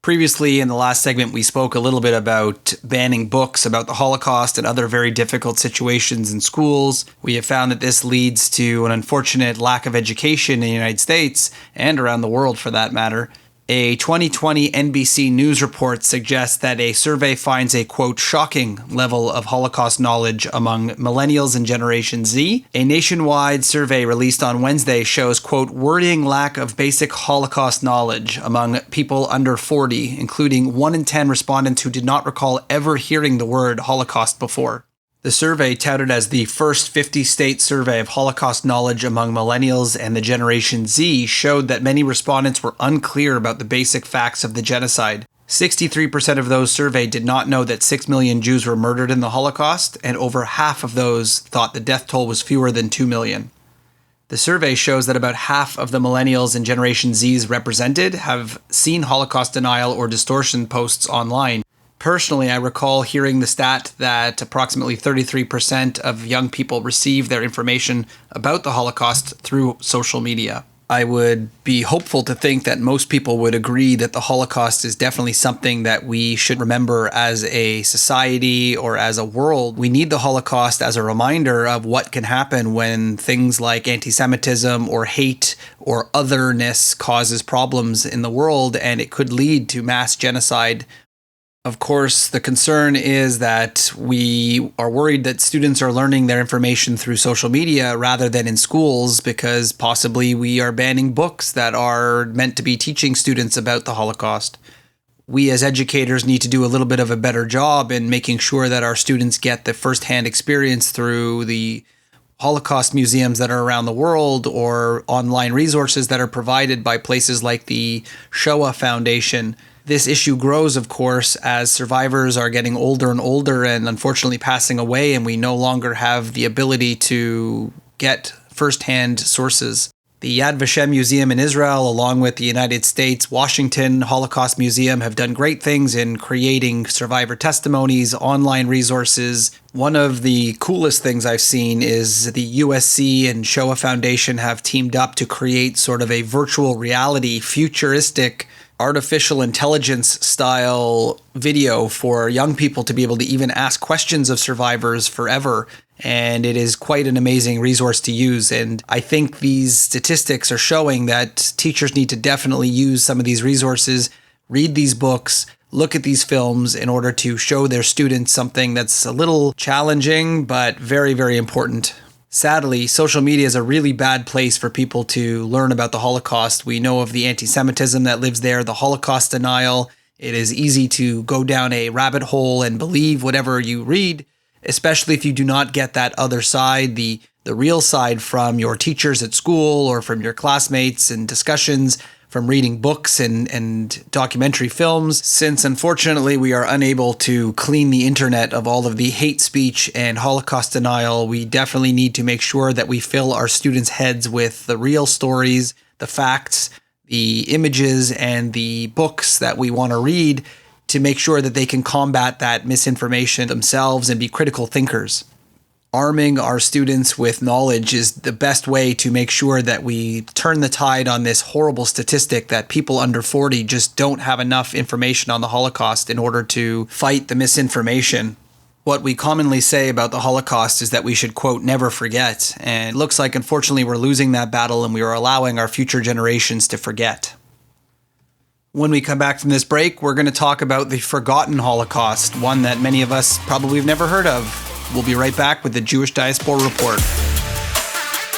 Previously, in the last segment, we spoke a little bit about banning books about the Holocaust and other very difficult situations in schools. We have found that this leads to an unfortunate lack of education in the United States and around the world for that matter. A 2020 NBC News report suggests that a survey finds a, quote, shocking level of Holocaust knowledge among millennials and Generation Z. A nationwide survey released on Wednesday shows, quote, worrying lack of basic Holocaust knowledge among people under 40, including 1 in 10 respondents who did not recall ever hearing the word Holocaust before. The survey, touted as the first 50-state survey of Holocaust knowledge among millennials and the Generation Z, showed that many respondents were unclear about the basic facts of the genocide. 63% of those surveyed did not know that 6 million Jews were murdered in the Holocaust, and over half of those thought the death toll was fewer than 2 million. The survey shows that about half of the millennials and Generation Zs represented have seen Holocaust denial or distortion posts online. Personally, I recall hearing the stat that approximately 33% of young people receive their information about the Holocaust through social media. I would be hopeful to think that most people would agree that the Holocaust is definitely something that we should remember as a society or as a world. We need the Holocaust as a reminder of what can happen when things like anti-Semitism or hate or otherness causes problems in the world, and it could lead to mass genocide. Of course, the concern is that we are worried that students are learning their information through social media rather than in schools, because possibly we are banning books that are meant to be teaching students about the Holocaust. We as educators need to do a little bit of a better job in making sure that our students get the firsthand experience through the Holocaust museums that are around the world or online resources that are provided by places like the Shoah Foundation. This issue grows, of course, as survivors are getting older and older and unfortunately passing away, and we no longer have the ability to get firsthand sources. The Yad Vashem Museum in Israel, along with the United States Washington Holocaust Museum, have done great things in creating survivor testimonies, online resources. One of the coolest things I've seen is the USC and Shoah Foundation have teamed up to create sort of a virtual reality, futuristic artificial intelligence style video for young people to be able to even ask questions of survivors forever. And it is quite an amazing resource to use. And I think these statistics are showing that teachers need to definitely use some of these resources, read these books, look at these films in order to show their students something that's a little challenging, but very, very important. Sadly, social media is a really bad place for people to learn about the Holocaust. We know of the anti-Semitism that lives there, the Holocaust denial. It is easy to go down a rabbit hole and believe whatever you read, especially if you do not get that other side, the real side from your teachers at school or from your classmates and discussions, from reading books and documentary films. Since unfortunately we are unable to clean the internet of all of the hate speech and Holocaust denial, we definitely need to make sure that we fill our students' heads with the real stories, the facts, the images, and the books that we want to read to make sure that they can combat that misinformation themselves and be critical thinkers. Arming our students with knowledge is the best way to make sure that we turn the tide on this horrible statistic that people under 40 just don't have enough information on the Holocaust in order to fight the misinformation. What we commonly say about the Holocaust is that we should, quote, never forget. And it looks like, unfortunately, we're losing that battle and we are allowing our future generations to forget. When we come back from this break, we're going to talk about the forgotten Holocaust, one that many of us probably have never heard of. We'll be right back with the Jewish Diaspora Report.